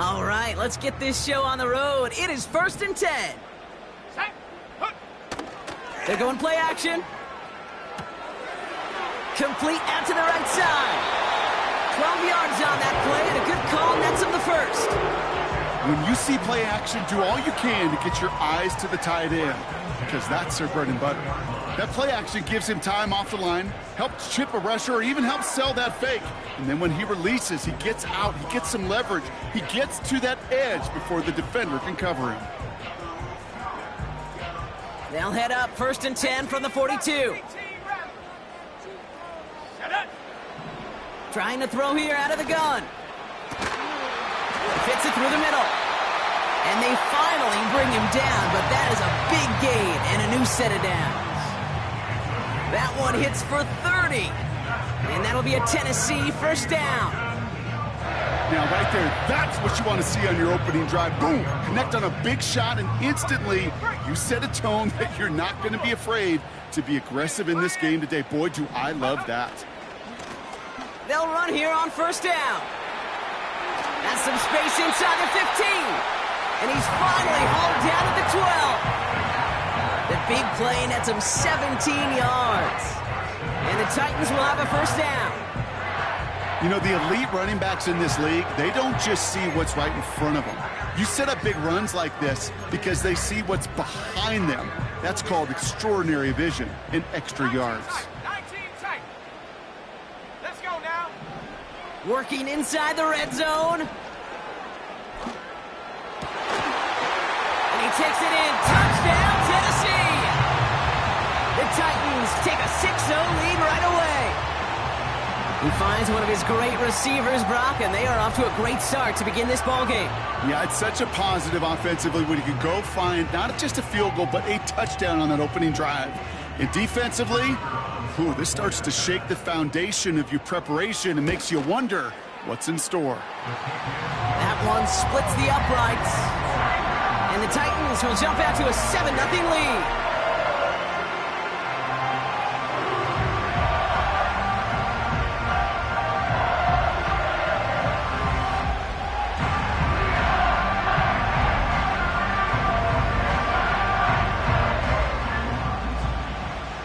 All right, let's get this show on the road. It is 1st and 10. They're going play action. Complete out to the right side. 12 yards on that play, and a good call nets him the first. When you see play action, do all you can to get your eyes to the tight end, because that's their bread and butter. That play action gives him time off the line, helps chip a rusher, or even helps sell that fake. And then when he releases, he gets out, he gets some leverage. He gets to that edge before the defender can cover him. They'll head up 1st and 10 from the 42. Trying to throw here out of the gun. Fits it through the middle. And they finally bring him down, but that is a big gain and a new set of downs. That one hits for 30. And that'll be a Tennessee first down. Now, right there, that's what you want to see on your opening drive. Boom! Connect on a big shot, and instantly you set a tone that you're not going to be afraid to be aggressive in this game today. Boy, do I love that. They'll run here on 1st down. That's some space inside the 15. And he's finally hauled down at the 12. The big play nets him 17 yards. And the Titans will have a first down. You know, the elite running backs in this league, they don't just see what's right in front of them. You set up big runs like this because they see what's behind them. That's called extraordinary vision and extra yards. 19 tight. Let's go now. Working inside the red zone. And he takes it in. Touchdown, Tennessee! The Titans take a 6-0 lead right away. He finds one of his great receivers, Brock, and they are off to a great start to begin this ball game. Yeah, it's such a positive offensively when you can go find not just a field goal, but a touchdown on that opening drive. And defensively, this starts to shake the foundation of your preparation and makes you wonder what's in store. That one splits the uprights. And the Titans will jump out to a 7-0 lead.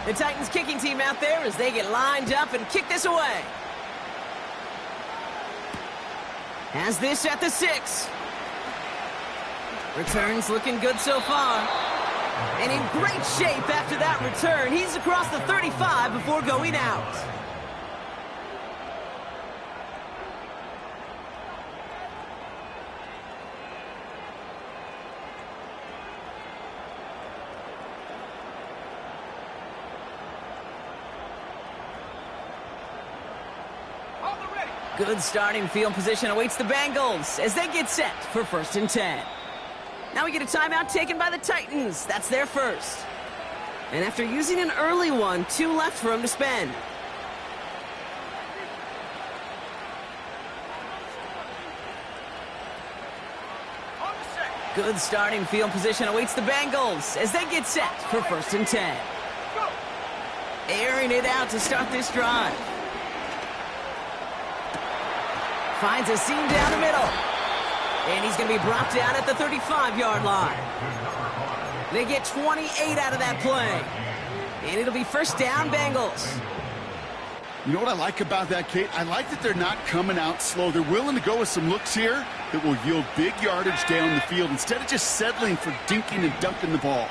The Titans kicking team out there as they get lined up and kick this away. Has this at the 6. Returns looking good so far. And in great shape after that return. He's across the 35 before going out. Good starting field position awaits the Bengals as they get set for 1st and 10. Now we get a timeout taken by the Titans. That's their first. And after using an early one, 2 left for him to spend. Good starting field position awaits the Bengals as they get set for 1st and 10. Airing it out to start this drive. Finds a seam down the middle. And he's going to be brought down at the 35-yard line. They get 28 out of that play. And it'll be first down, Bengals. You know what I like about that, Kate? I like that they're not coming out slow. They're willing to go with some looks here that will yield big yardage down the field instead of just settling for dinking and dunking the ball.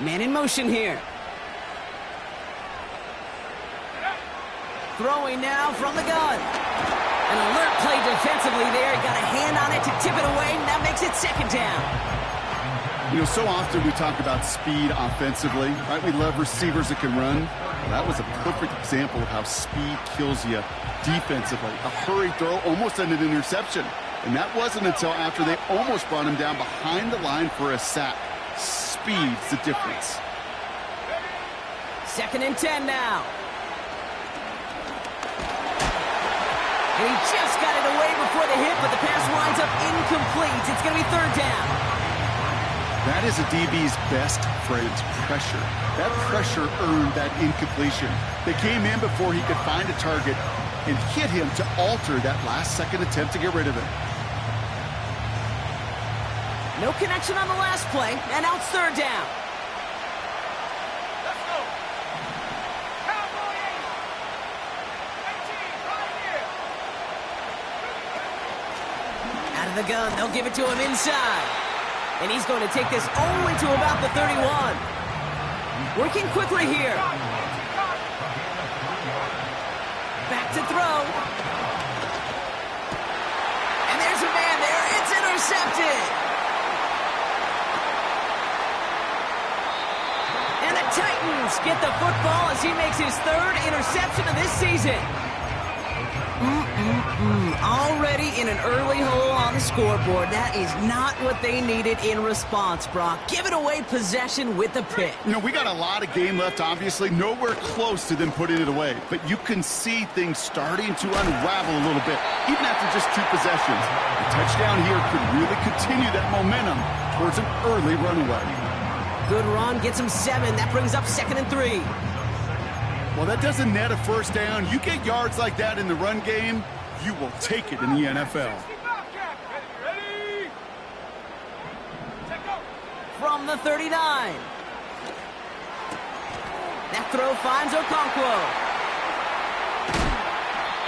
Man in motion here. Throwing now from the gun. An alert play defensively there. Got a hand on it to tip it away, and that makes it 2nd down. You know, so often we talk about speed offensively, right? We love receivers that can run. Well, that was a perfect example of how speed kills you defensively. A hurried throw almost ended an interception. And that wasn't until after they almost brought him down behind the line for a sack. Speed's the difference. 2nd and 10 now. And he just got it away before the hit, but the pass winds up incomplete. It's going to be 3rd down. That is a DB's best friend, pressure. That pressure earned that incompletion. They came in before he could find a target and hit him to alter that last-second attempt to get rid of it. No connection on the last play, and now it's third down. Let's go. Cowboy 18, right here. Out of the gun, they'll give it to him inside. And he's going to take this only to about the 31. Working quickly here. Back to throw. And there's a man there. It's intercepted. And the Titans get the football as he makes his third interception of this season. Already in an early hole on the scoreboard. That is not what they needed in response, Brock. Giving away possession with the pick. You know, we got a lot of game left, obviously. Nowhere close to them putting it away. But you can see things starting to unravel a little bit, even after just 2 possessions. A touchdown here could really continue that momentum towards an early runaway. Good run, gets him 7. That brings up 2nd and 3. Well, that doesn't net a first down. You get yards like that in the run game, you will take it in the NFL. Ready? Take go. From the 39. That throw finds Okonkwo.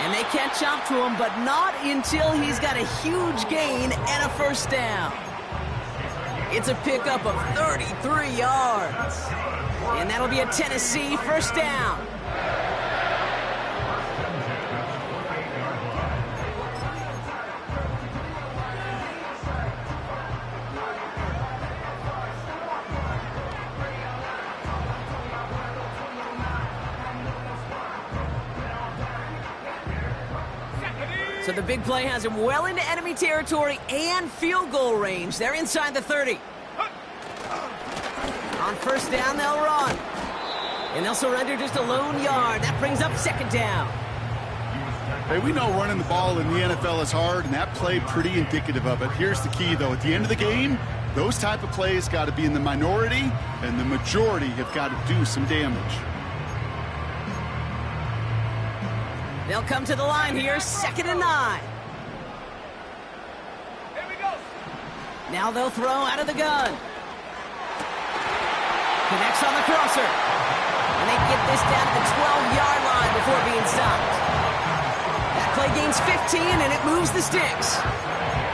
And they catch up to him, but not until he's got a huge gain and a first down. It's a pickup of 33 yards. And that'll be a Tennessee first down. So the big play has him well into enemy territory and field goal range. They're inside the 30. On first down, they'll run. And they'll surrender just a lone yard. That brings up 2nd down. Hey, we know running the ball in the NFL is hard, and that play pretty indicative of it. Here's the key, though. At the end of the game, those type of plays got to be in the minority, and the majority have got to do some damage. They'll come to the line here, 2nd and 9. Here we go. Now they'll throw out of the gun. Connects on the crosser. And they get this down to the 12-yard line before being stopped. That play gains 15, and it moves the sticks.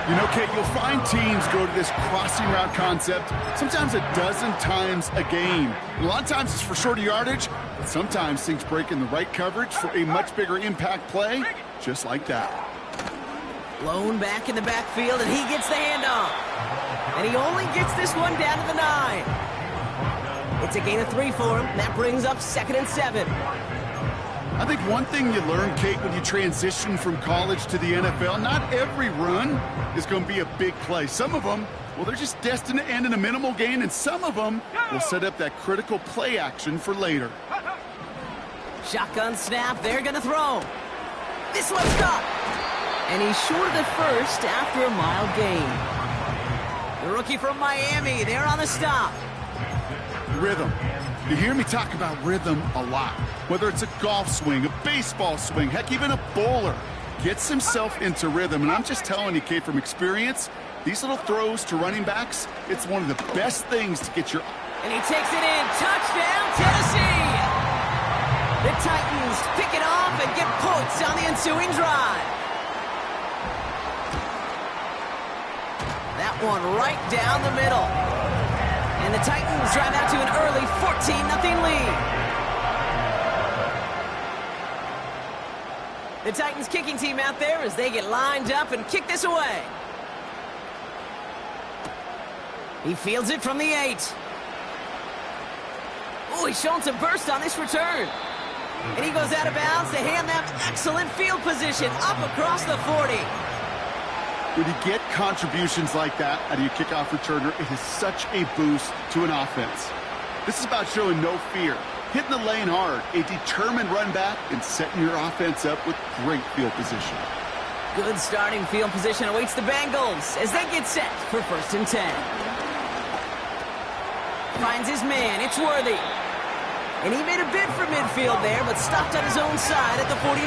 You know, Kate, you'll find teams go to this crossing route concept sometimes a dozen times a game. And a lot of times it's for shorter yardage, but sometimes things break in the right coverage for a much bigger impact play, just like that. Blown back in the backfield, and he gets the handoff. And he only gets this one down to the 9. It's a gain of 3 for him. That brings up 2nd and 7. I think one thing you learn, Kate, when you transition from college to the NFL, not every run is going to be a big play. Some of them, well, they're just destined to end in a minimal gain, and some of them will set up that critical play action for later. Shotgun snap, they're going to throw. This one's caught. And he's short of the first after a mild gain. The rookie from Miami, they're on the stop. Rhythm. You hear me talk about rhythm a lot. Whether it's a golf swing, a baseball swing, heck, even a bowler gets himself into rhythm. And I'm just telling you, Kate, from experience, these little throws to running backs, it's one of the best things to get your... And he takes it in. Touchdown, Tennessee! The Titans pick it off and get points on the ensuing drive. That one right down the middle. And the Titans drive out to an early 14-0 lead. The Titans kicking team out there as they get lined up and kick this away. He fields it from the 8. Oh, he's showing some burst on this return. And he goes out of bounds to hand them excellent field position up across the 40. When you get contributions like that out of your kickoff returner, it is such a boost to an offense. This is about showing no fear, hitting the lane hard, a determined run back, and setting your offense up with great field position. Good starting field position awaits the Bengals as they get set for 1st and 10. Finds his man, it's Worthy. And he made a bid for midfield there, but stopped on his own side at the 49.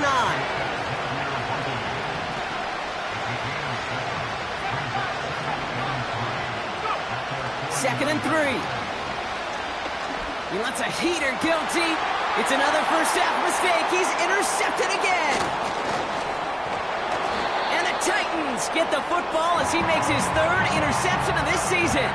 2nd and 3. He lets a heater go deep. It's another first half mistake. He's intercepted again. And the Titans get the football as he makes his 3rd interception of this season.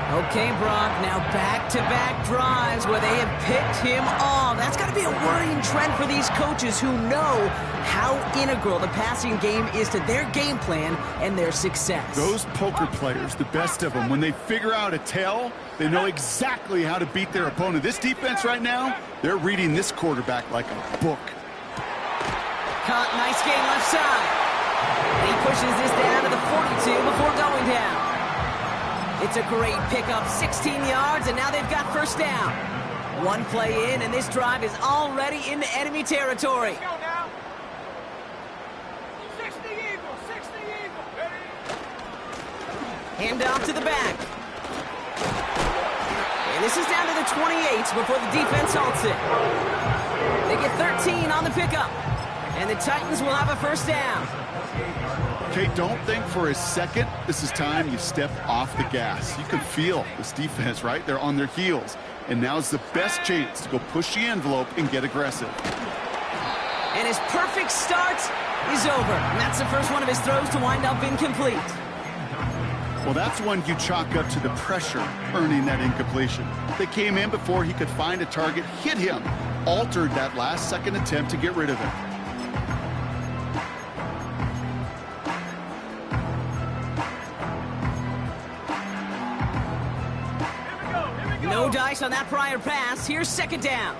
Okay, Brock, now back-to-back drives where they have picked him off. That's got to be a worrying trend for these coaches who know how integral the passing game is to their game plan and their success. Those poker players, the best of them, when they figure out a tell, they know exactly how to beat their opponent. This defense right now, they're reading this quarterback like a book. Caught, nice game left side. And he pushes this down to the 42 before going down. It's a great pickup, 16 yards, and now they've got first down. One play in, and this drive is already into enemy territory. Let's go now. 60 Eagles, 60 Eagles. Hand off to the back. And this is down to the 28 before the defense halts it. They get 13 on the pickup, and the Titans will have a first down. Okay, don't think for a second this is time you step off the gas. You can feel this defense, right? They're on their heels. And now's the best chance to go push the envelope and get aggressive. And his perfect start is over. And that's the first one of his throws to wind up incomplete. Well, that's one you chalk up to the pressure earning that incompletion. They came in before he could find a target, hit him, altered that last-second attempt to get rid of it. No dice on that prior pass. Here's 2nd down.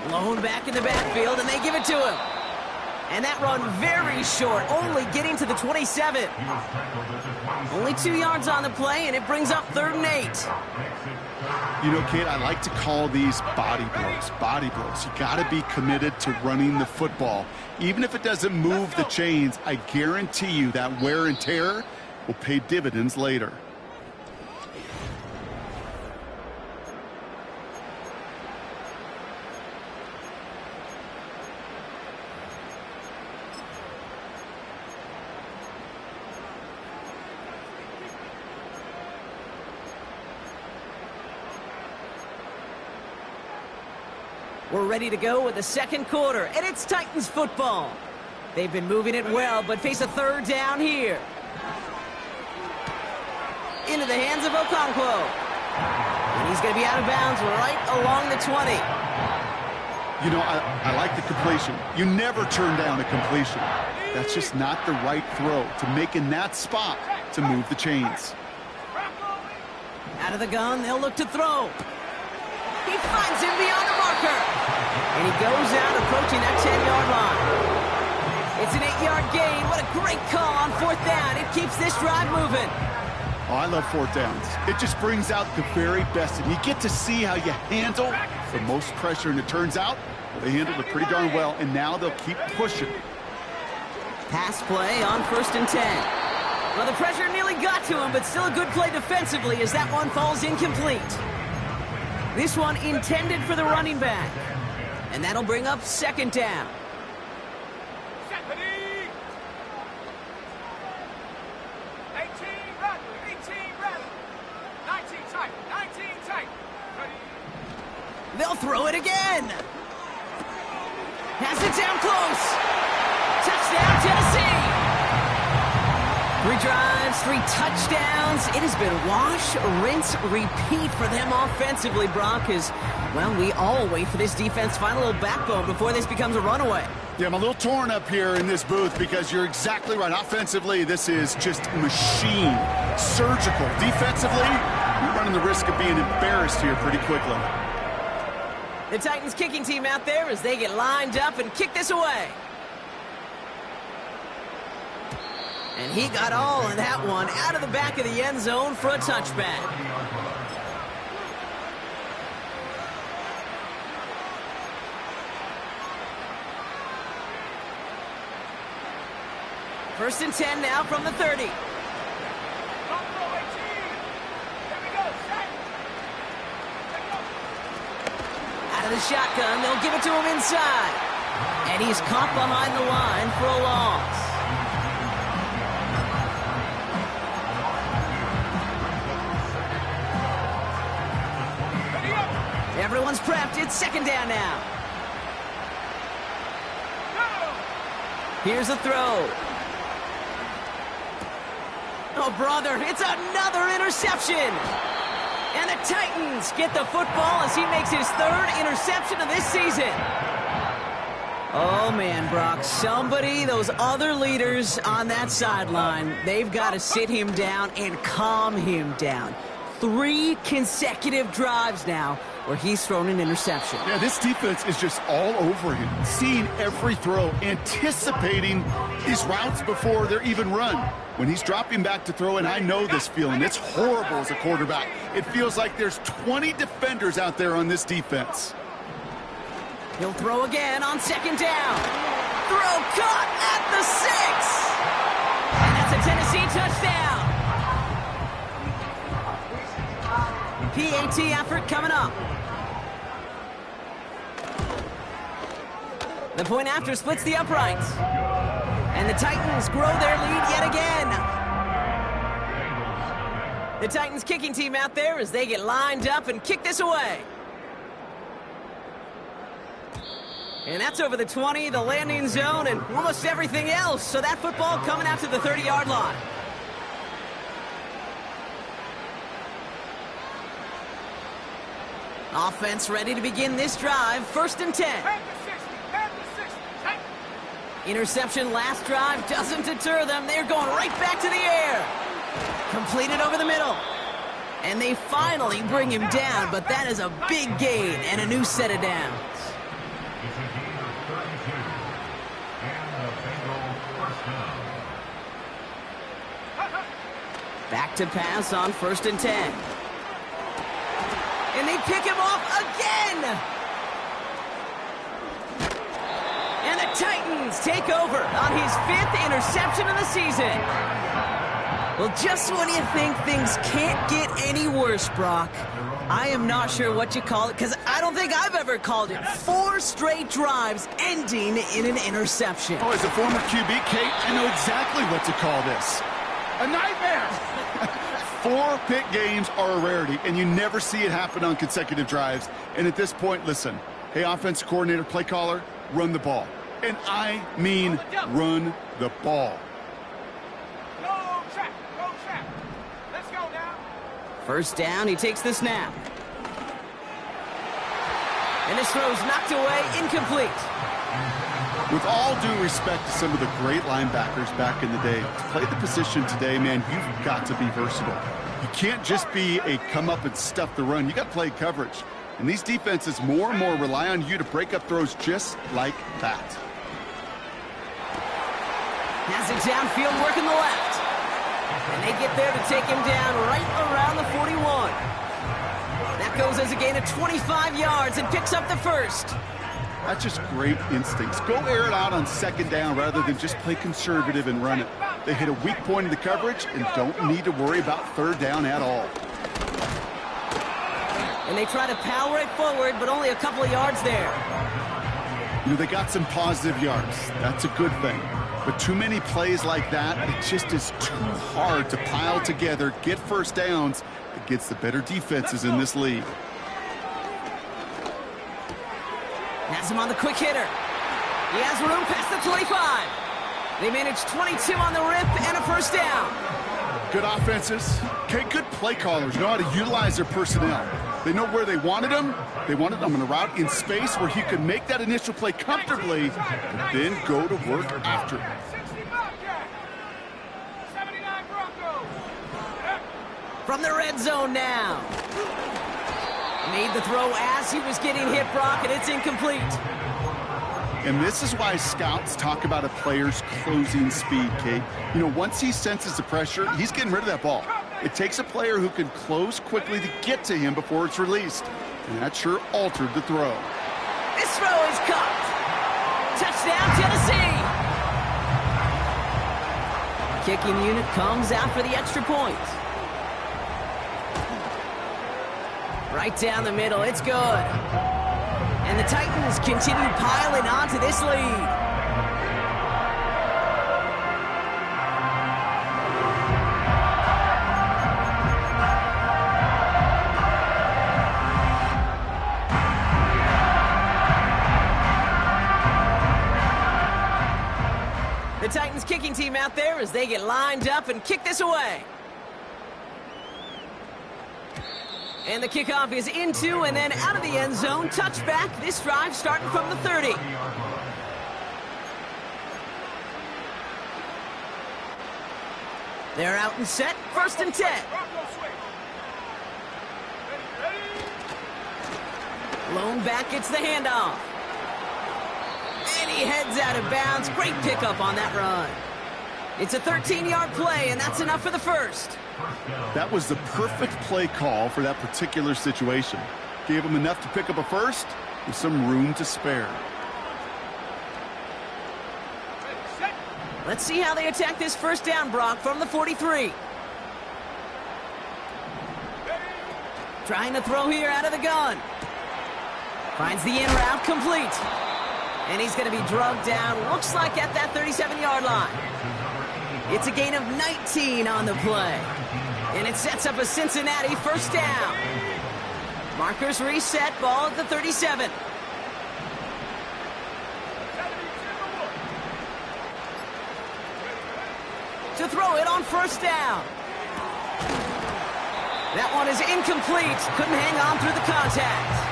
Blown back in the backfield, and they give it to him. And that run very short, only getting to the 27. Only 2 yards on the play, and it brings up 3rd and 8. You know, Kate, I like to call these body blows. Body blows. You got to be committed to running the football. Even if it doesn't move the chains, I guarantee you that wear and tear will pay dividends later. We're ready to go with the 2nd quarter, and it's Titans football. They've been moving it well, but face a 3rd down here. Into the hands of Okonkwo. And he's going to be out of bounds right along the 20. You know, I like the completion. You never turn down a completion. That's just not the right throw to make in that spot to move the chains. Out of the gun, they'll look to throw. He finds him beyond the marker. And he goes out approaching that 10-yard line. It's an 8-yard gain. What a great call on 4th down. It keeps this drive moving. Oh, I love 4th downs. It just brings out the very best. And you get to see how you handle the most pressure. And it turns out they handled it pretty darn well. And now they'll keep pushing. Pass play on 1st and 10. Well, the pressure nearly got to him, but still a good play defensively as that one falls incomplete. This one intended for the running back. And that'll bring up 2nd down. 18 run, 19 tight, 19 tight. They'll throw it again. Has it down close. Touchdown, Tennessee. 3 drives, 3 touchdowns. It has been wash, rinse, repeat for them offensively, Brock, as, well, we all wait for this defense to find a little backbone before this becomes a runaway. Yeah, I'm a little torn up here in this booth because you're exactly right. Offensively, this is just machine. Surgical. Defensively, we're running the risk of being embarrassed here pretty quickly. The Titans kicking team out there as they get lined up and kick this away. And he got all of that one out of the back of the end zone for a touchback. First and 10 now from the 30. Out of the shotgun, they'll give it to him inside. And he's caught behind the line for a loss. Everyone's prepped. It's second down now. Here's a throw. Oh, brother, it's another interception. And the Titans get the football as he makes his third interception of this season. Oh, man, Brock, those other leaders on that sideline, they've got to sit him down and calm him down. 3 consecutive drives now where he's thrown an interception. Yeah, this defense is just all over him, seeing every throw, anticipating his routes before they're even run. When he's dropping back to throw, and I know this feeling, it's horrible as a quarterback. It feels like there's 20 defenders out there on this defense. He'll throw again on second down. Throw caught at the 6. And that's a Tennessee touchdown. PAT effort coming up. The point after splits the uprights. And the Titans grow their lead yet again. The Titans kicking team out there as they get lined up and kick this away. And that's over the 20, the landing zone, and almost everything else. So that football coming out to the 30-yard line. Offense ready to begin this drive. 1st and 10. Interception last drive doesn't deter them. They're going right back to the air. Completed over the middle. And they finally bring him down, but that is a big gain and a new set of downs. Back to pass on 1st and 10. And they pick him off again. And the Titans take over on his 5th interception of the season. Well, just when you think things can't get any worse, Brock, I am not sure what you call it, because I don't think I've ever called it 4 straight drives ending in an interception. Oh, as a former QB, Kate, I know exactly what to call this. A nightmare! 4 pick games are a rarity, and you never see it happen on consecutive drives. And at this point, listen, hey, offensive coordinator, play caller, run the ball. And I mean run the ball. Go trap. Let's go now. 1st down, he takes the snap. And this throw's knocked away, incomplete. With all due respect to some of the great linebackers back in the day, to play the position today, man, you've got to be versatile. You can't just be a come up and stuff the run. You got to play coverage. And these defenses more and more rely on you to break up throws just like that. Has it downfield, working the left. And they get there to take him down right around the 41. That goes as a gain of 25 yards and picks up the 1st. That's just great instincts. Go air it out on 2nd down rather than just play conservative and run it. They hit a weak point in the coverage and don't need to worry about 3rd down at all. And they try to power right forward, but only a couple of yards there. You know, they got some positive yards. That's a good thing. But too many plays like that, it just is too hard to pile together, get 1st downs against the better defenses in this league. Has him on the quick hitter. He has room past the 25. They manage 22 on the rip and a 1st down. Good offenses. Okay, good play callers know how to utilize their personnel. They know where they wanted them. They wanted them on a route in space where he could make that initial play comfortably, but then go to work after it. From the red zone now. Made the throw as he was getting hit, Brock, and it's incomplete. And this is why scouts talk about a player's closing speed, Kate. You know, once he senses the pressure, he's getting rid of that ball. It takes a player who can close quickly to get to him before it's released. And that sure altered the throw. This throw is caught. Touchdown, Tennessee. Kicking unit comes out for the extra point. Right down the middle, it's good. And the Titans continue piling on to this lead. The Titans kicking team out there as they get lined up and kick this away. And the kickoff is into and then out of the end zone. Touchback. This drive starting from the 30. They're out and set. 1st and 10. Lone back gets the handoff. And he heads out of bounds. Great pickup on that run. It's a 13-yard play, and that's enough for the first. That was the perfect play call for that particular situation. Gave him enough to pick up a first with some room to spare. Let's see how they attack this first down, Brock, from the 43. Trying to throw here out of the gun. Finds the in route complete. And he's going to be drugged down, looks like at that 37-yard line. It's a gain of 19 on the play. And it sets up a Cincinnati first down. Markers reset, ball at the 37. To throw it on first down. That one is incomplete. Couldn't hang on through the contact.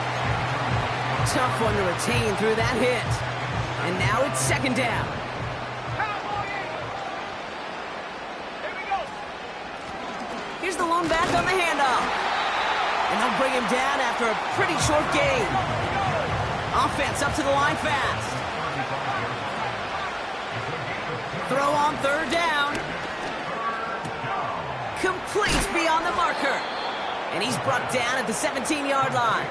Tough one to retain through that hit. And now it's 2nd down. Here's the lone back on the handoff. And they'll bring him down after a pretty short gain. Offense up to the line fast. Throw on 3rd down. Complete beyond the marker. And he's brought down at the 17-yard line.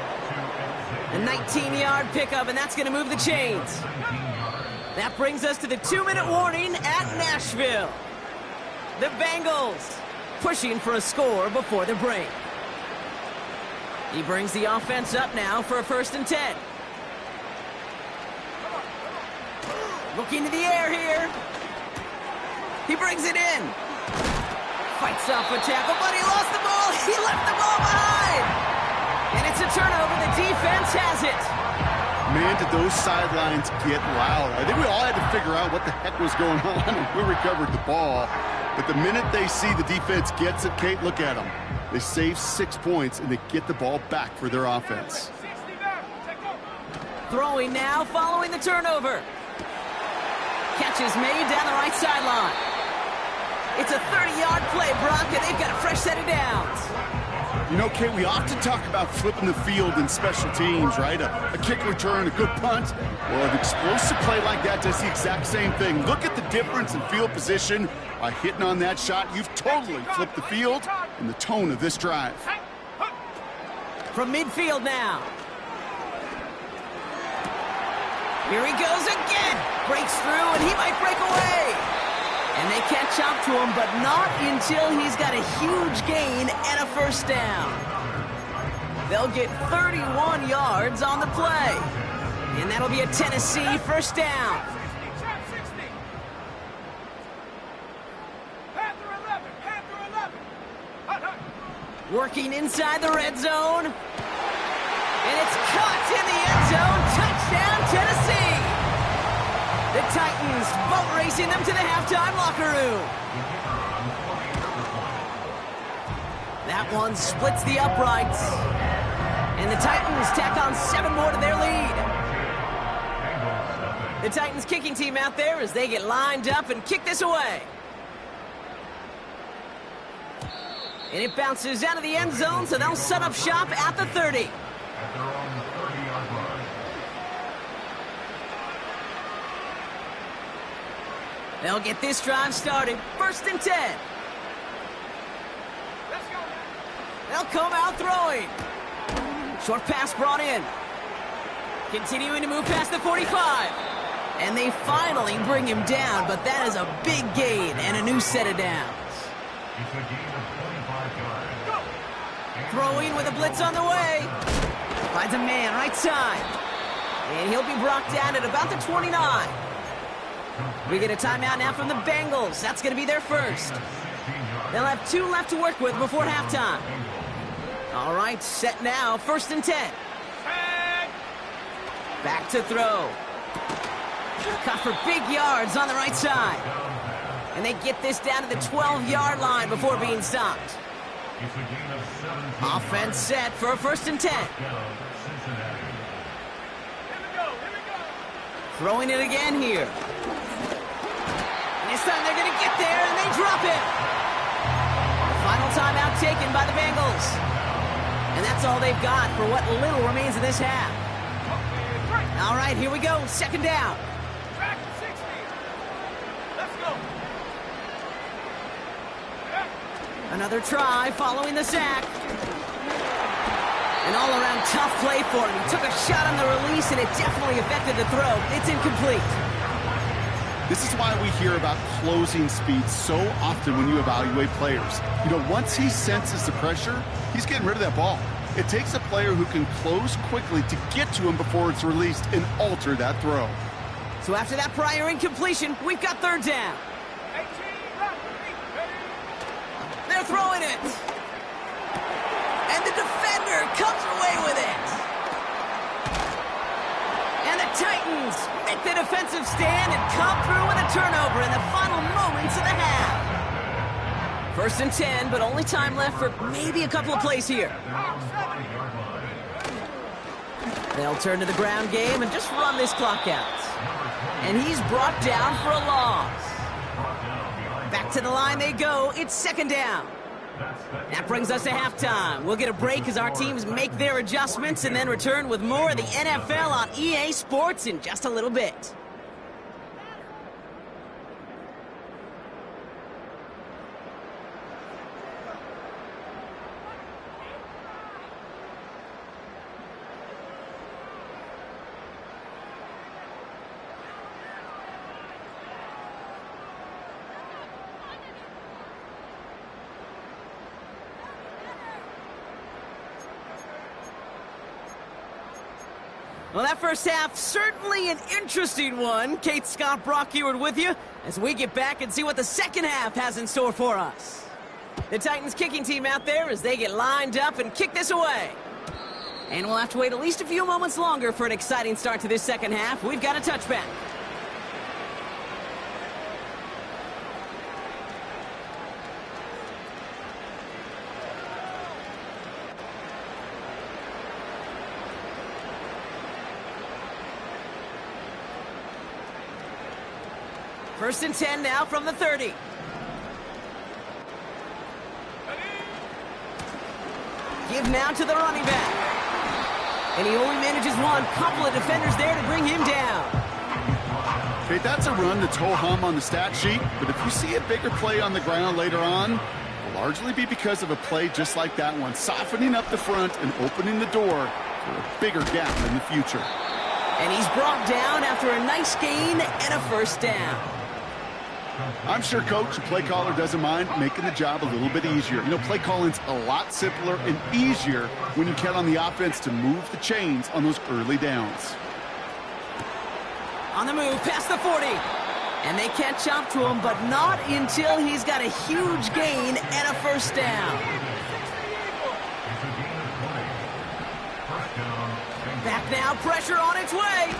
A 19-yard pickup, and that's going to move the chains. That brings us to the 2-minute warning at Nashville. The Bengals pushing for a score before the break. He brings the offense up now for a 1st and 10. Looking to the air here. He brings it in. Fights off a tackle, but he lost the ball. He left the ball behind. And it's a turnover. The defense has it. Man, did those sidelines get loud. I think we all had to figure out what the heck was going on when we recovered the ball. But the minute they see the defense gets it, Kate, look at them. They save 6 points, and they get the ball back for their offense. Throwing now, following the turnover. Catch is made down the right sideline. It's a 30-yard play, Brock, and they've got a fresh set of downs. You know, Kate, we often talk about flipping the field in special teams, right? A kick return, a good punt. Well, an explosive play like that does the exact same thing. Look at the difference in field position. By hitting on that shot, you've totally flipped the field and the tone of this drive. From midfield now. Here he goes again. Breaks through, and he might break away. And they catch up to him, but not until he's got a huge gain and a first down. They'll get 31 yards on the play. And that'll be a Tennessee first down. Working inside the red zone. And it's caught in the end zone. Touchdown, Tennessee. The Titans boat racing them to the halftime locker room. That one splits the uprights. And the Titans tack on 7 more to their lead. The Titans kicking team out there as they get lined up and kick this away. And it bounces out of the end zone, so they'll set up shop at the 30. They'll get this drive started. 1st and 10. They'll come out throwing. Short pass brought in. Continuing to move past the 45. And they finally bring him down, but that is a big gain and a new set of downs. Throwing with a blitz on the way. Finds a man right side. And he'll be brought down at about the 29. We get a timeout now from the Bengals. That's going to be their first. They'll have 2 left to work with before halftime. All right, set now, 1st and 10. Back to throw. Caught for big yards on the right side. And they get this down to the 12-yard line before being stopped. Offense set for a 1st and 10. Throwing it again here. And this time they're going to get there, and they drop it. Final timeout taken by the Bengals. And that's all they've got for what little remains of this half. All right, here we go. 2nd down. Back 60. Let's go. Another try following the sack. An all-around tough play for him. He took a shot on the release, and it definitely affected the throw. It's incomplete. This is why we hear about closing speed so often when you evaluate players. You know, once he senses the pressure, he's getting rid of that ball. It takes a player who can close quickly to get to him before it's released and alter that throw. So after that prior incompletion, we've got 3rd down. 18, run, ready. They're throwing it. And the defender comes away with it. And the Titans make the defensive stand and come through with a turnover in the final moments of the half. 1st and 10, but only time left for maybe a couple of plays here. They'll turn to the ground game and just run this clock out. And he's brought down for a loss. Back to the line they go. It's 2nd down. That brings us to halftime. We'll get a break as our teams make their adjustments and then return with more of the NFL on EA Sports in just a little bit. Well, that first half, certainly an interesting one. Kate, Scott, Brock Eward with you as we get back and see what the second half has in store for us. The Titans kicking team out there as they get lined up and kick this away. And we'll have to wait at least a few moments longer for an exciting start to this second half. We've got a touchback. First and 10 now from the 30. Give now to the running back. And he only manages one. Couple of defenders there to bring him down. Okay, that's a run that's ho-hum on the stat sheet, but if you see a bigger play on the ground later on, it'll largely be because of a play just like that one, softening up the front and opening the door for a bigger gap in the future. And he's brought down after a nice gain and a 1st down. I'm sure Coach, the play caller, doesn't mind making the job a little bit easier. You know, play calling's a lot simpler and easier when you count on the offense to move the chains on those early downs. On the move, past the 40. And they catch up to him, but not until he's got a huge gain and a 1st down. Back now, pressure on its way.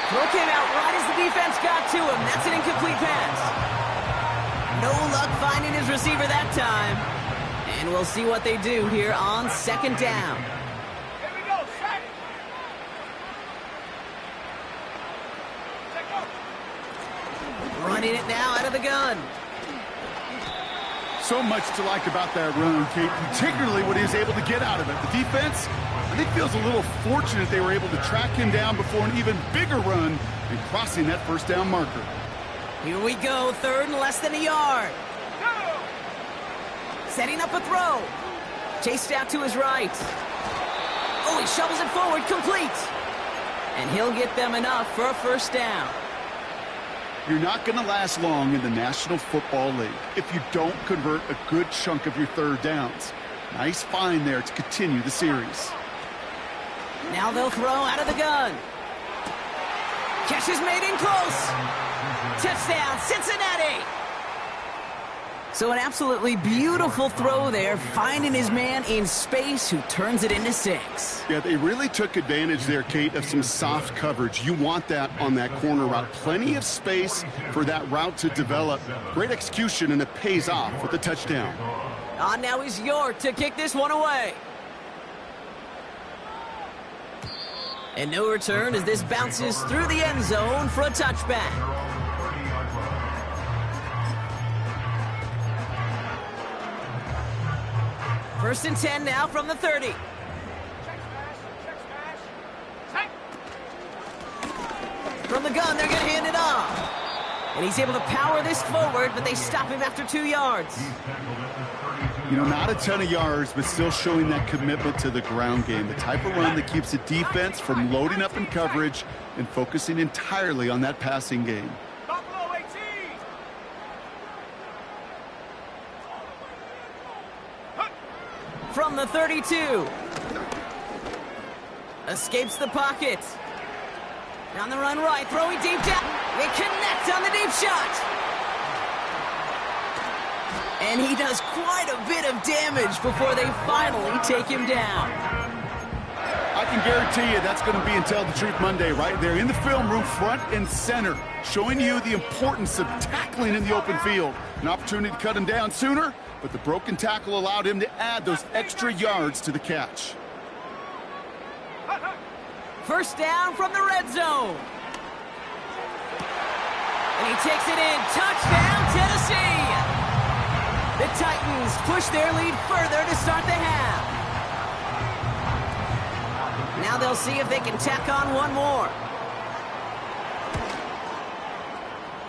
Throw came out right as the defense got to him. That's an incomplete pass. No luck finding his receiver that time. And we'll see what they do here on 2nd down. Here we go, set. Check up. Running it now out of the gun. So much to like about that run, Kate, particularly what he was able to get out of it. The defense, I think, feels a little fortunate they were able to track him down before an even bigger run and crossing that 1st down marker. Here we go, 3rd and less than a yard. Go. Setting up a throw. Chased out to his right. Oh, he shovels it forward, complete. And he'll get them enough for a 1st down. You're not going to last long in the National Football League if you don't convert a good chunk of your 3rd downs. Nice find there to continue the series. Now they'll throw out of the gun. Catch is made in close. Touchdown, Cincinnati. So an absolutely beautiful throw there, finding his man in space who turns it into 6. Yeah, they really took advantage there, Kate, of some soft coverage. You want that on that corner route. Plenty of space for that route to develop. Great execution, and it pays off with a touchdown. On now is York to kick this one away. And no return as this bounces through the end zone for a touchback. First and 10 now from the 30. Check smash. From the gun, they're going to hand it off. And he's able to power this forward, but they stop him after 2 yards. You know, not a ton of yards, but still showing that commitment to the ground game. The type of run that keeps the defense from loading up in coverage and focusing entirely on that passing game. Buffalo 18. From the 32. Escapes the pocket. On the run right, throwing deep down. They connect on the deep shot. And he does quite a bit of damage before they finally take him down. I can guarantee you that's going to be in Tell the Truth Monday right there in the film room, front and center, showing you the importance of tackling in the open field. An opportunity to cut him down sooner, but the broken tackle allowed him to add those extra yards to the catch. First down from the red zone. And he takes it in. Touchdown, Tennessee! The Titans push their lead further to start the half. Now they'll see if they can tack on one more.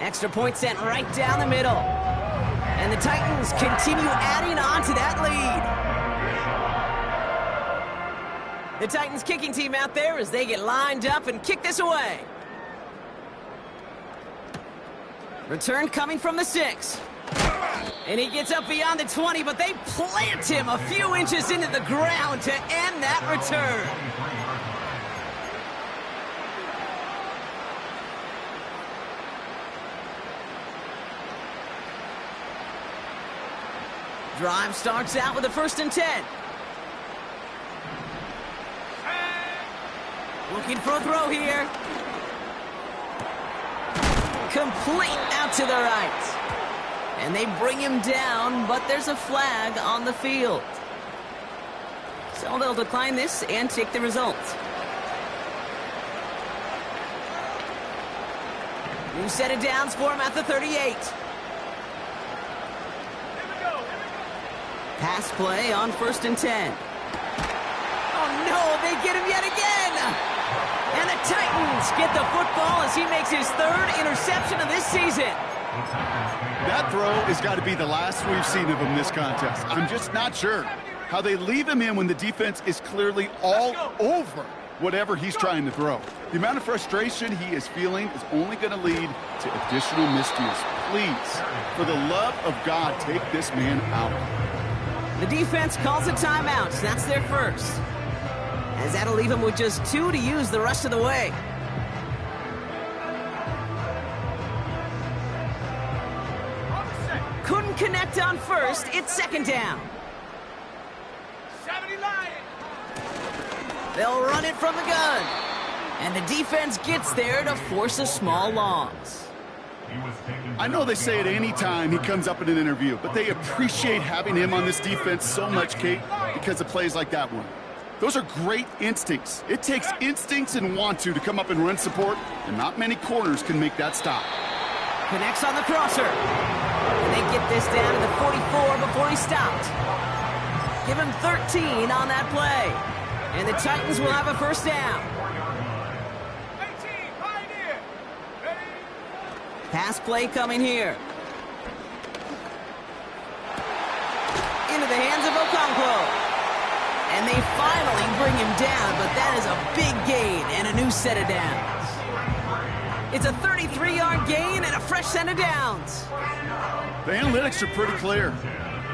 Extra point sent right down the middle. And the Titans continue adding on to that lead. The Titans kicking team out there as they get lined up and kick this away. Return coming from the 6. And he gets up beyond the 20, but they plant him a few inches into the ground to end that return. Drive starts out with a first and 10. Looking for a throw here. Complete out to the right. And they bring him down, but there's a flag on the field. So they'll decline this and take the result. New set of downs for him at the 38. Pass play on first and 10. Oh no, they get him yet again! And the Titans get the football as he makes his 3rd interception of this season. That throw has got to be the last we've seen of him this contest. I'm just not sure how they leave him in when the defense is clearly all over whatever he's trying to throw. The amount of frustration he is feeling is only going to lead to additional miscues. Please, for the love of God, take this man out. The defense calls a timeout. That's their first. As that'll leave him with just 2 to use the rest of the way. Couldn't connect on first. It's second down. 70 Lions. They'll run it from the gun. And the defense gets there to force a small loss. I know they say it any time he comes up in an interview, but they appreciate having him on this defense so much, Kate, because of plays like that one. Those are great instincts. It takes instincts and want to come up and run support, and not many corners can make that stop. Connects on the crosser. And they get this down to the 44 before he stopped. Give him 13 on that play. And the Titans will have a first down. 18, Pioneer. Pass play coming here. Into the hands of Okonkwo. And they finally bring him down, but that is a big gain and a new set of downs. It's a 33-yard gain and a fresh set of downs. The analytics are pretty clear.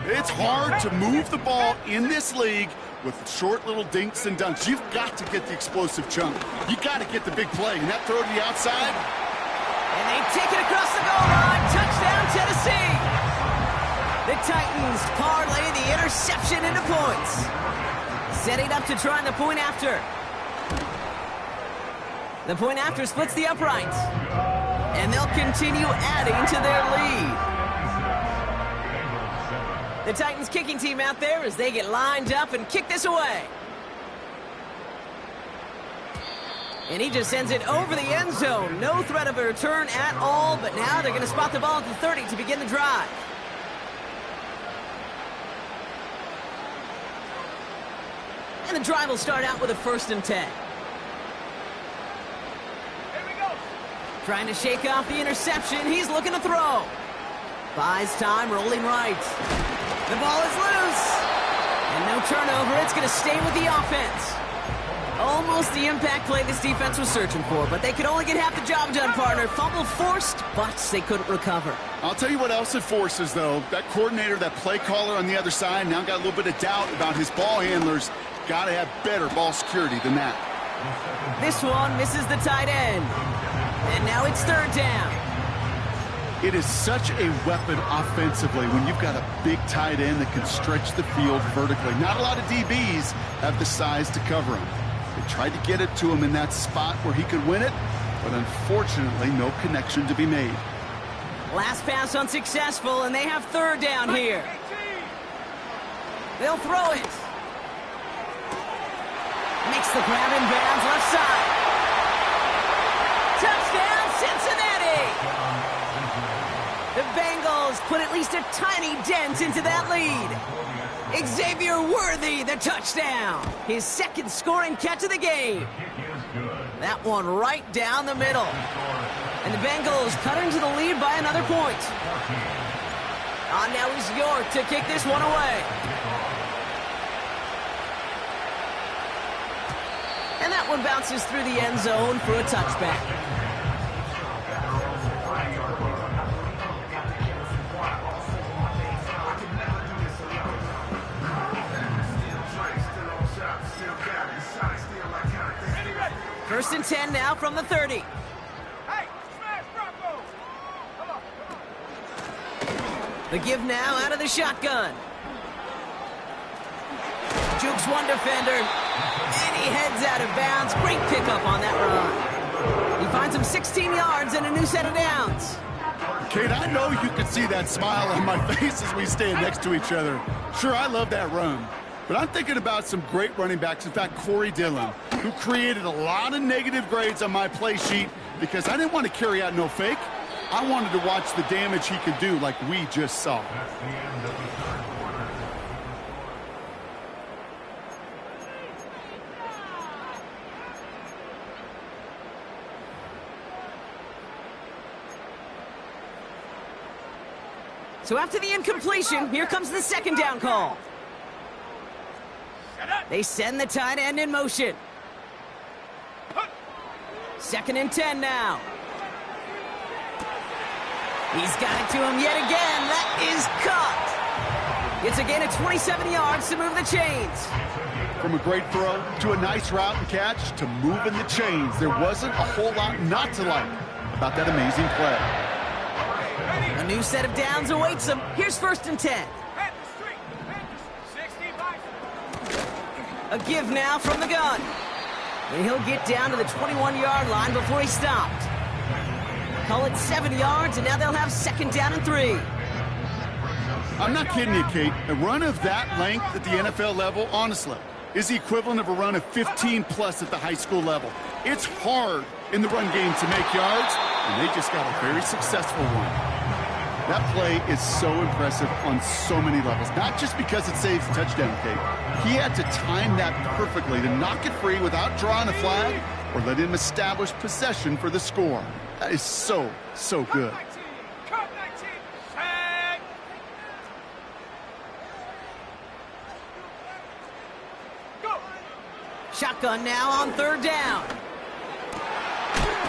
It's hard to move the ball in this league with short little dinks and dunks. You've got to get the explosive chunk. You got to get the big play. And that throw to the outside. And they take it across the goal line. Touchdown, Tennessee. The Titans parlay the interception into points. Setting up to try the point after. The point after splits the uprights. And they'll continue adding to their lead. The Titans kicking team out there as they get lined up and kick this away. And he just sends it over the end zone. No threat of a return at all, but now they're going to spot the ball at the 30 to begin the drive. And the drive will start out with a 1st and 10. Trying to shake off the interception. He's looking to throw. Buys time, rolling right. The ball is loose. And no turnover. It's going to stay with the offense. Almost the impact play this defense was searching for, but they could only get half the job done, partner. Fumble forced, but they couldn't recover. I'll tell you what else it forces, though. That coordinator, that play caller on the other side, now got a little bit of doubt about his ball handlers. Got to have better ball security than that. This one misses the tight end. And now it's 3rd down. It is such a weapon offensively when you've got a big tight end that can stretch the field vertically. Not a lot of DBs have the size to cover him. They tried to get it to him in that spot where he could win it, but unfortunately, no connection to be made. Last pass unsuccessful, and they have 3rd down here. They'll throw it. Makes the grab in bounds left side. Touchdown, Cincinnati! The Bengals put at least a tiny dent into that lead. Xavier Worthy, the touchdown. His 2nd scoring catch of the game. That one right down the middle. And the Bengals cut into the lead by another point. Now is York to kick this one away. And that one bounces through the end zone for a touchback. First and 10 now from the 30. Hey, smash Bronco! Come on. The give now out of the shotgun. Jukes one defender, and he heads out of bounds. Great pickup on that run. He finds him 16 yards and a new set of downs. Kate, I know you can see that smile on my face as we stand next to each other. Sure, I love that run. But I'm thinking about some great running backs. In fact, Corey Dillon, who created a lot of negative grades on my play sheet because I didn't want to carry out no fake. I wanted to watch the damage he could do like we just saw. So after the incompletion, here comes the 2nd down call. They send the tight end in motion. 2nd and 10 now. He's got it to him yet again. That is caught. It's a gain of 27 yards to move the chains. From a great throw to a nice route and catch to moving the chains, there wasn't a whole lot not to like about that amazing play. A new set of downs awaits him. Here's 1st and 10. A give now from the gun. And he'll get down to the 21-yard line before he's stopped. Call it 7 yards, and now they'll have 2nd down and 3. I'm not kidding you, Kate. A run of that length at the NFL level, honestly, is the equivalent of a run of 15-plus at the high school level. It's hard in the run game to make yards, and they just got a very successful one. That play is so impressive on so many levels, not just because it saves a touchdown, Kate. He had to time that perfectly to knock it free without drawing a flag or let him establish possession for the score. That is so, so good. Shotgun now on 3rd down.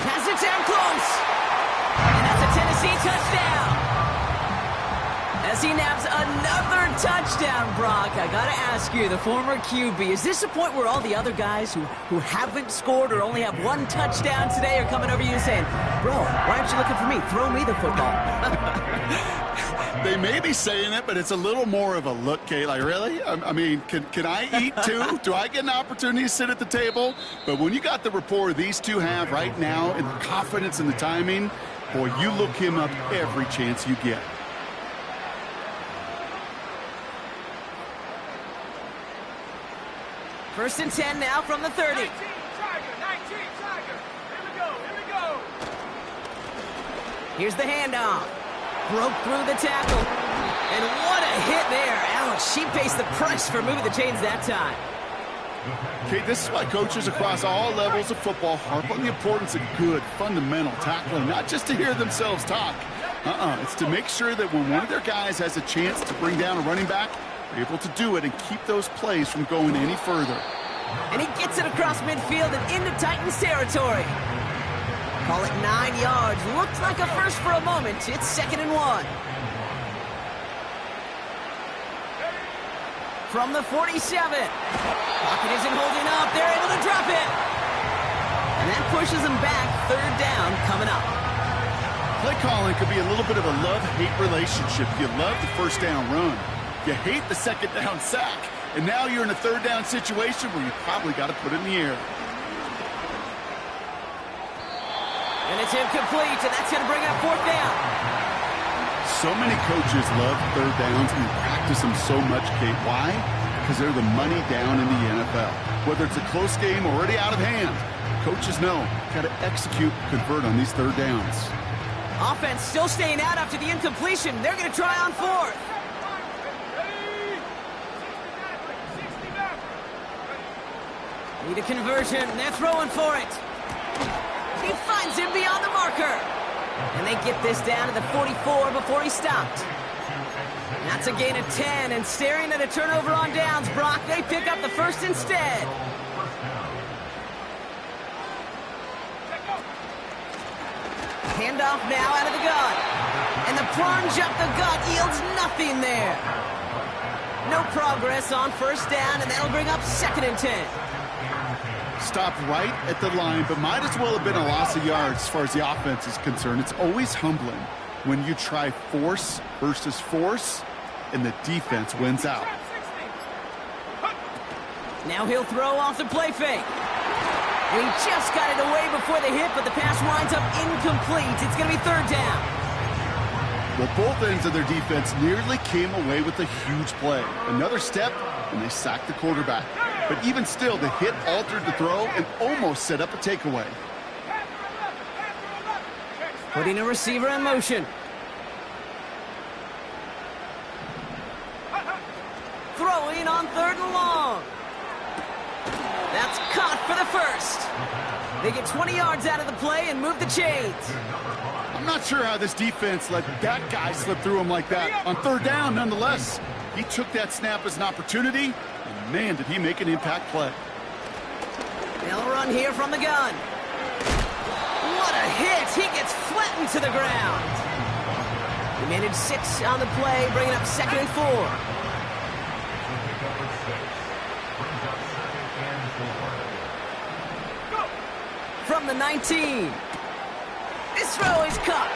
Has it down close. And that's a Tennessee touchdown. As as he naps another touchdown, Brock. I gotta ask you, the former QB, is this a point where all the other guys who haven't scored or only have one touchdown today are coming over you saying, bro, why aren't you looking for me? Throw me the football. They may be saying it, but it's a little more of a look, Kate. Like, really? I mean, can I eat too? Do I get an opportunity to sit at the table? But when you got the rapport these two have right now and the confidence and the timing, boy, you look him up every chance you get. First and 10 now from the 30. 19 Tiger. Here we go. Here's the handoff. Broke through the tackle. And what a hit there. Ouch, she faced the price for moving the chains that time. Okay, this is why coaches across all levels of football harp on the importance of good, fundamental tackling, not just to hear themselves talk. It's to make sure that when one of their guys has a chance to bring down a running back, they're able to do it and keep those plays from going any further. And he gets it across midfield and into Titans territory. Call it 9 yards. Looked like a first for a moment. It's 2nd and 1. From the 47. Pocket isn't holding up. They're able to drop it. And that pushes them back. 3rd down coming up. Play calling could be a little bit of a love-hate relationship. You love the first down run. You hate the 2nd down sack. And now you're in a 3rd down situation where you probably got to put it in the air. And it's incomplete, and that's going to bring up 4th down. So many coaches love 3rd downs and practice them so much, Kate. Why? Because they're the money down in the NFL. Whether it's a close game or already out of hand, coaches know got to execute, convert on these 3rd downs. Offense still staying out after the incompletion. They're going to try on 4th. Need a conversion. They're throwing for it. He finds him beyond the marker. And they get this down to the 44 before he stopped. That's a gain of 10, and staring at a turnover on downs, Brock, they pick up the first instead. Handoff now out of the gun. And the plunge up the gut yields nothing there. No progress on 1st down, and that'll bring up 2nd and 10. Stopped right at the line, but might as well have been a loss of yards as far as the offense is concerned. It's always humbling when you try force versus force, and the defense wins out. Now he'll throw off the play fake. And he just got it away before the hit, but the pass winds up incomplete. It's going to be 3rd down. Well, both ends of their defense nearly came away with a huge play. Another step, and they sacked the quarterback. But even still, the hit altered the throw and almost set up a takeaway. Putting a receiver in motion. Throwing on 3rd and long. That's caught for the first. They get 20 yards out of the play and move the chains. I'm not sure how this defense let that guy slip through him like that. On 3rd down, nonetheless, he took that snap as an opportunity. Man, did he make an impact play. They'll run here from the gun. What a hit! He gets flattened to the ground. He managed 6 on the play, bringing up 2nd and 4. From the 19. This throw is caught.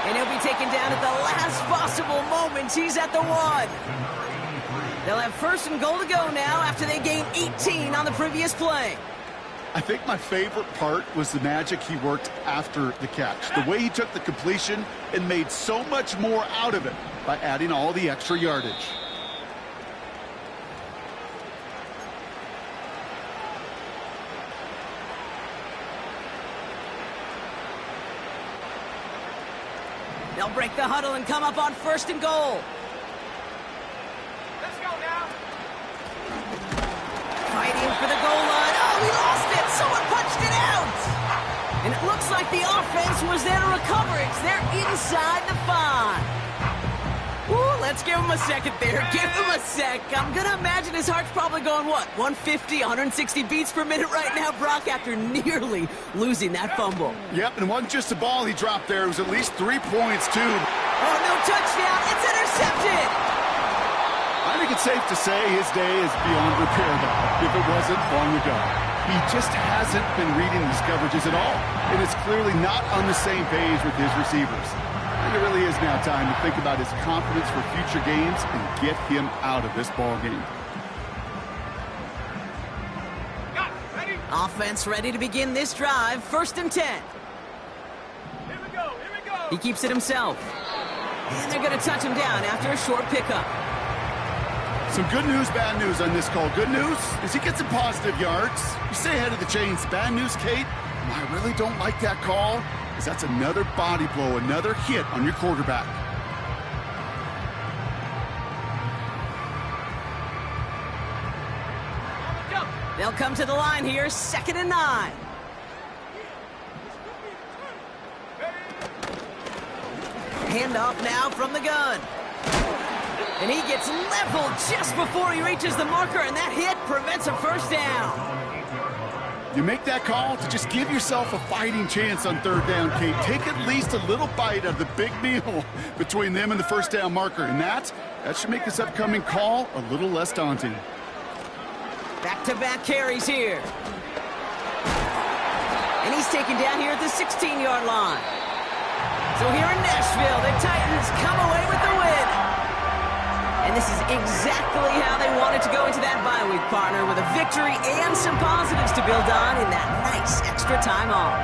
And he'll be taken down at the last possible moment. He's at the 1. They'll have 1st and goal to go now after they gained 18 on the previous play. I think my favorite part was the magic he worked after the catch. The way he took the completion and made so much more out of it by adding all the extra yardage. They'll break the huddle and come up on 1st and goal. Fighting for the goal line. Oh, he lost it. Someone punched it out. And it looks like the offense was there to recover it. They're inside the 5. Ooh, let's give him a second there. Give him a sec. I'm going to imagine his heart's probably going, what, 150, 160 beats per minute right now, Brock, after nearly losing that fumble. Yep, and it wasn't just a ball he dropped there. It was at least 3 points, too. Oh, no touchdown. It's intercepted. I think it's safe to say his day is beyond repair, though, if it wasn't long ago. He just hasn't been reading these coverages at all, and is clearly not on the same page with his receivers. And it really is now time to think about his confidence for future games and get him out of this ball game. Ready? Offense ready to begin this drive. 1st and 10. Here we go. He keeps it himself. And they're going to touch him down after a short pickup. Some good news, bad news on this call. Good news is he gets some positive yards. You stay ahead of the chains. Bad news, Kate, I really don't like that call, because that's another body blow, another hit on your quarterback. They'll come to the line here, 2nd and 9. Handoff now from the gun. And he gets leveled just before he reaches the marker, and that hit prevents a 1st down. You make that call to just give yourself a fighting chance on 3rd down, Kate. Take at least a little bite out of the big meal between them and the 1st down marker, and that should make this upcoming call a little less daunting. Back-to-back carries here. And he's taken down here at the 16-yard line. So here in Nashville, the Titans come away with the win. And this is exactly how they wanted to go into that bye week, partner, with a victory and some positives to build on in that nice extra time off.